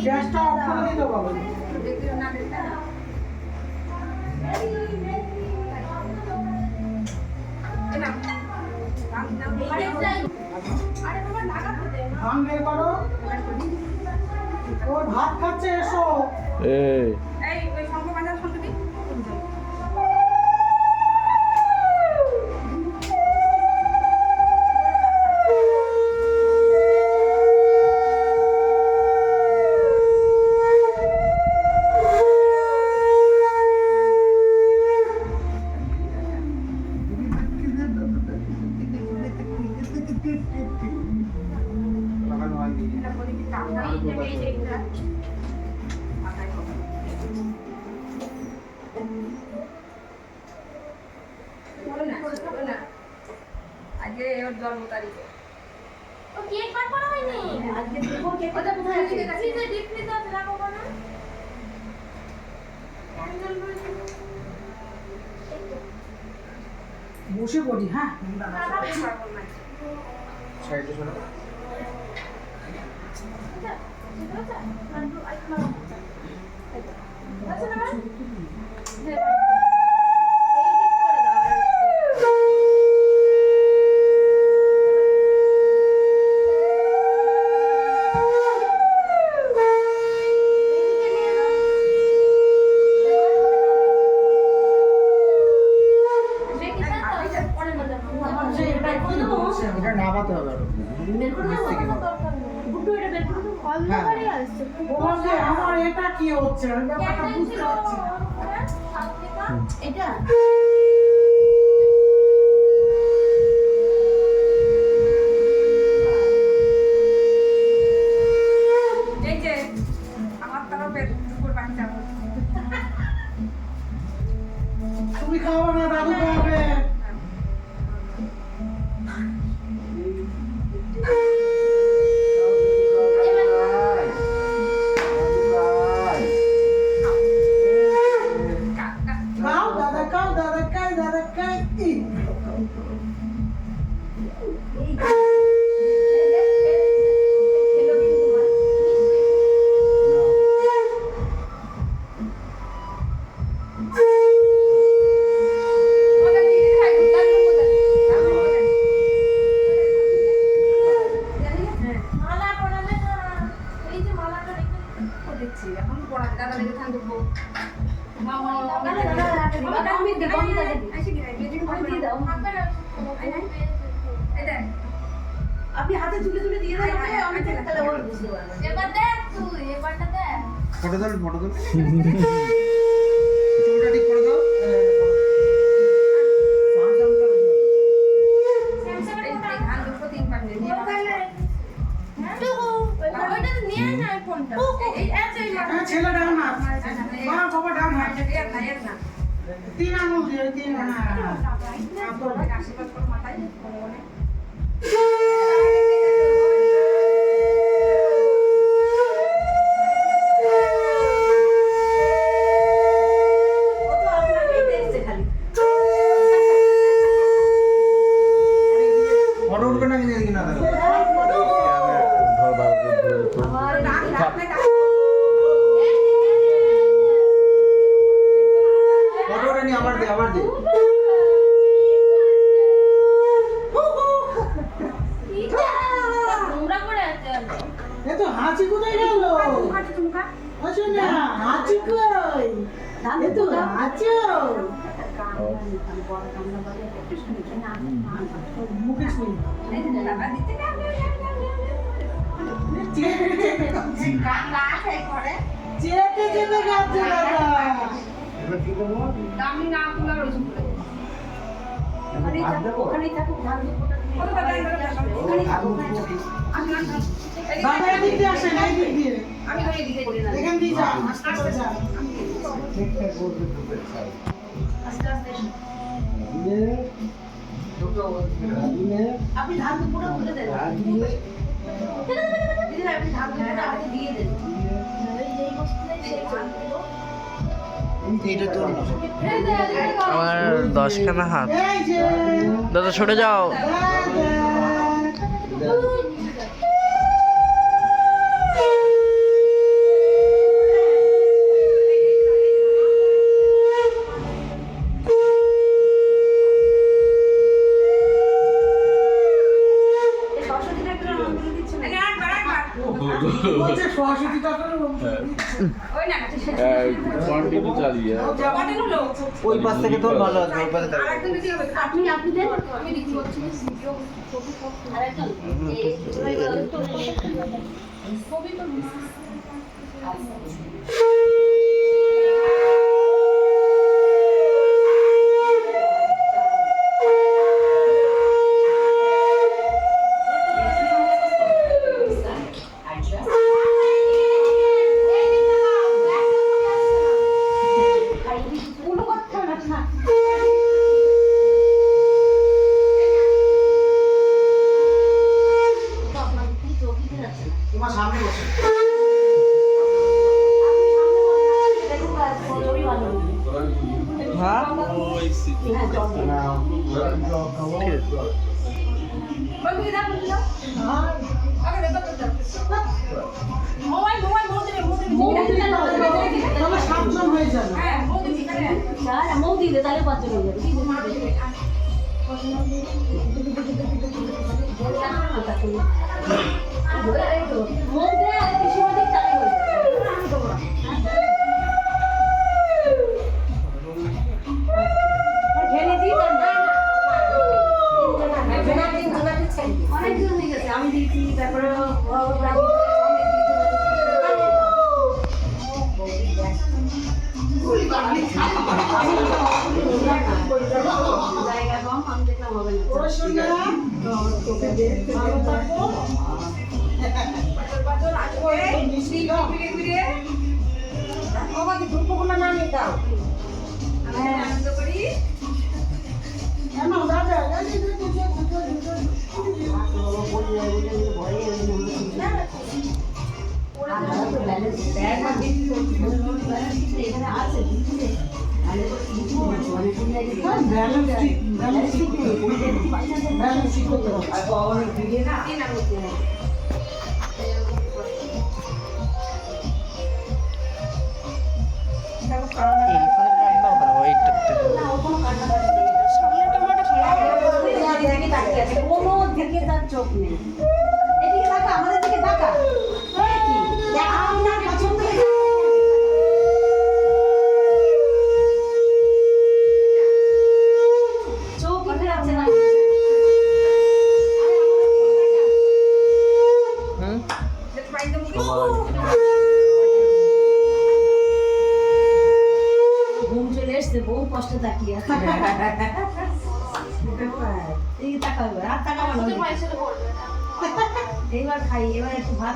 গ্যাসটা অফ করে দিতে হবে। ধান বের করো। ও ভাত খাচ্ছে, এসো। এই আজকে ওর জন্ম তারিখে ও কেক কাট করা হয়নি আজকে দেখো কেক কাটা কোথায় আছে ফ্রিজে ডিপ ফ্রিজে আছে রাখো না ক্যান্ডেল বসে পড়ি। হ্যাঁ, সাইডে সরো। এটা নামাতে হবে আরো। বলছে আমার এটা কি হচ্ছে, আমি ব্যাপারটা বুঝতে পারছি না। এটা এই যে আমার তরফের দুপুর বাচ্চা তুমি খাও না, দাদু খাবে। খাও, দাদা খাও, দাদা খাই, দাদা খাই। মালা পরালে না এই যে মালাটা রেখে দেখছি এখন পড়া দাদা দেখে থান দেবো মামা আমি দেব আমি তাকে দিই আসি কি বেজিং আমি দিয়ে দাও এই দেখ আপনি হাতে তুলে তুলে দিয়ে দাও আমি তাহলে ওর বুঝতে পারবো এবার দেখ তুই এবারটা দেখ ফটো দাও, ফটো দাও। চুলটা ঠিক করে দাও। ধান দুটো তিন পান দিয়ে ওইটা নিয়ে না ফোনটা এই এই হ্যাঁ, ছেলে ডান হাত, মা বাবা ডান হাত। না 3 আঙুল দিয়ে 3। হ্যাঁ, আশীর্বাদ করো মাথায় ভগবানে ও তো আপনাকেই দেখছে খালি ফটো উঠবে না কিন্তু এদিকে না দাঁড়াও। ধর ভালো করে ধরে তো। আমার ডাক ডাক ডাক ফটোটা নিয়ে আবার দে, আবার দে। নোংরা করে আছে এ তো হাঁচি কোথায় গেল? চুমকা আসো না, হাঁচি কই? এ তো হাঁচি। মুখে ছুঁই। দাদা দিতে চেটে চেটে খাচ্ছে দাদা। দামি না তুলা রসুন করে ওখানেই থাকুক ধান দুপুরটা দাদা এদিক দিয়ে আসেন, এই দিক দিয়ে। আমি তো এদিকে এখান দিয়ে যান, আস্তে করে যান। আস্তে আস্তে আপনি ধান দুপুরটা তুলে দেন দিদি আপনি ধান দুপুরটা আমাকে দিয়ে দেন এই বস্তুটাই সেই এইটা তোর না। আমার 10খানা হাত। এই যে দাদা সরে যাও। দাদা বলছে সরস্বতী ঠাকুরের ওই না কন্টিনিউ চালিয়ে কদিন হলো ওই পাশ থেকে তোর ভালো আসবে ওই পাশে থাকবে। আরেকদিন দিতে হবে আপনি দেন আমি দিচ্ছি ভিডিও আর একটা ছবি তো তোমার সামনে বসে হ্যাঁ বন্ধু দাও বন্ধু দাও আগে দাও দাও মোবাইল মোবাইল তাহলে সাবধান হয়ে যাবে। হ্যাঁ বন্ধু এখানে মৌ দিলে তাহলে পাঁচজন হয়ে যাবে মৌ দেয় আর বেশি অধিক তাহলে হয়ে যাবে ঢেলে দিই অনেকদিন হয়ে গেছে আমি দিয়েছি তারপরে জায়গা কম আমি দেখলাম হবে না পড়াশোনা ভালো থাকো। বাজার আসবে মিষ্টি ফিরে ফিরে আমাকে দুপুরবেলা না নিয়ে দাও আমি আনন্দ করি কেন দাদা এখানে আছে ব্যালেন্স ঠিক করতে হবে। এই না বলতে কোনো দিকে তার চোখ নেই এদিকে তাকা আমাদের দিকে তাকা কি আপনার পছন্দ চোখ উঠে যাচ্ছে না ঘুম চলে এসছে বহু কষ্ট তাকিয়ে আছে এই টাকা আর টাকা এইবার খাই এবার একটু ভাত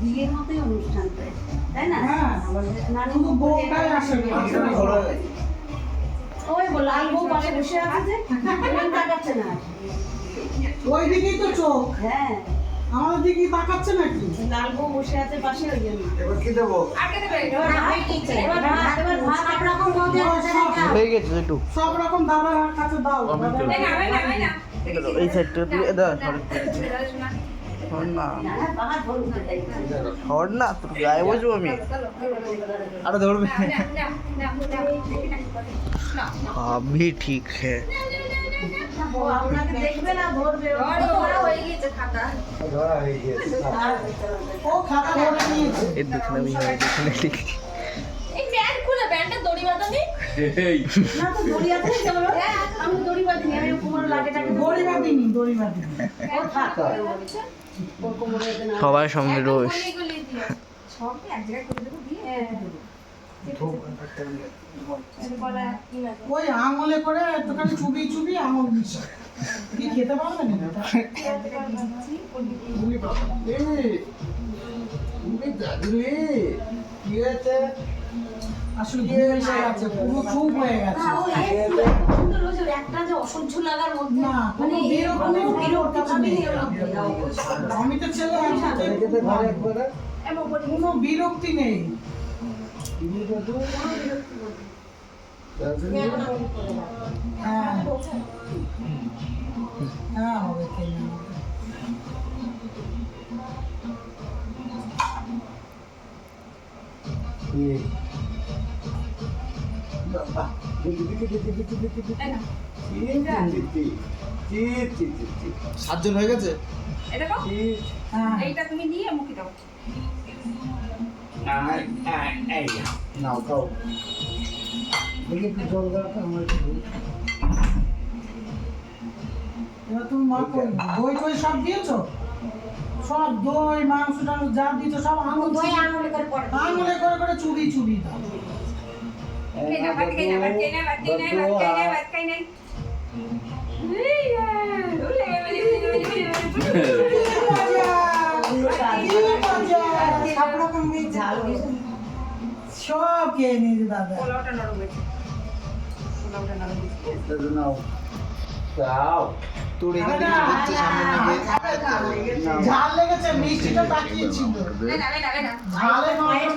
বিয়ের মতোই অনুষ্ঠান তাই না হ্যাঁ, নানি শুধু বউটাই আসে না। ওই লাল বউ পাশে বসে আছে যে এমন তাকাচ্ছে না ওই দিকেই তো চোখ, হ্যাঁ আমাদের দিকেই তাকাচ্ছে নাকি? লাল বউ বসে আছে পাশে ওই জন্য এবার কি দেবো আগে দেবে এবার ভাত সব রকম মজা হয়ে গেছে একটু সব রকম দাদার কাছে দাও। আমি তো- না না না না এই সাইডটা দিয়ে দাও না বাহার ভর উঠে যাই হর না তোর গায়ে বসবো আমি আরো ধরবে अभी ठीक है ও আপনাকে দেখবে না ধরবে হয়ে গেছে খাতা ও খাতা ধরে নিয়েছে। ये दिखना भी है दिखने लिखी এই ব্যান্ড খুলে ব্যান্ডের দড়ি বাঁধানি এই না তো দড়ি আছে কেবল আমি দড়ি বাঁধিনি আমি কোমরে লাগেটাকে দড়ি বাঁধিনি, দড়ি বাঁধিনি। ও থাক ওর কোমরে না সবার সঙ্গে রোজ সব এক জায়গায় করে দেবো দিয়ে ওই আঙুলে করে একটুখানি চুবিয়ে চুবিয়ে আঙুল মিশা কি খেতে পারবে না এটা? আসলে ঘুম এসে গেছে, পুরো চুপ হয়ে গেছে। না ও এই সুন্দর হয়েছে একটা যে অসহ্য লাগার মধ্যে না, মানে কোনো বিরক্ত নেই, বিরক্তি ভাবে আমি তো ছেলে একসাথে কোনো বিরক্তি নেই। তুমি এখন আমাকে করে দাও হ্যাঁ হ্যাঁ হবে খেয়ে নেবো। সাতজন হয়ে গেছে? এটা দাও হ্যাঁ এইটা তুমি নিয়ে মুখে দাও নাও খাও। এবার তুমি মা কই দই টই সব দিয়েছো? সব দই মাংস টাংস যা দিয়েছো সব আঙুল দই আঙুলে করে পড়ে আঙুলে করে করে চুবি চুবি দাও। খেয়ে নাও ভাত খেয়ে নাও ভাত খেয়ে নাও ভাত খেয়ে নাও ভাত খেয়ে নাও ভাত খেয়ে নাও কি মজা! কি মজা! সব রকম দিয়ে ঝাল দিয়েছে। সব খেয়ে নিয়েছে দাদা। পোলাওটা নরম হয়েছে পোলাওটা নরম হয়েছে তোর এখানে কিছু হচ্ছে সামনে নাকি? ঝাল লেগেছে মিষ্টিটা তাকিয়েছিল না না না না ঝালে নরম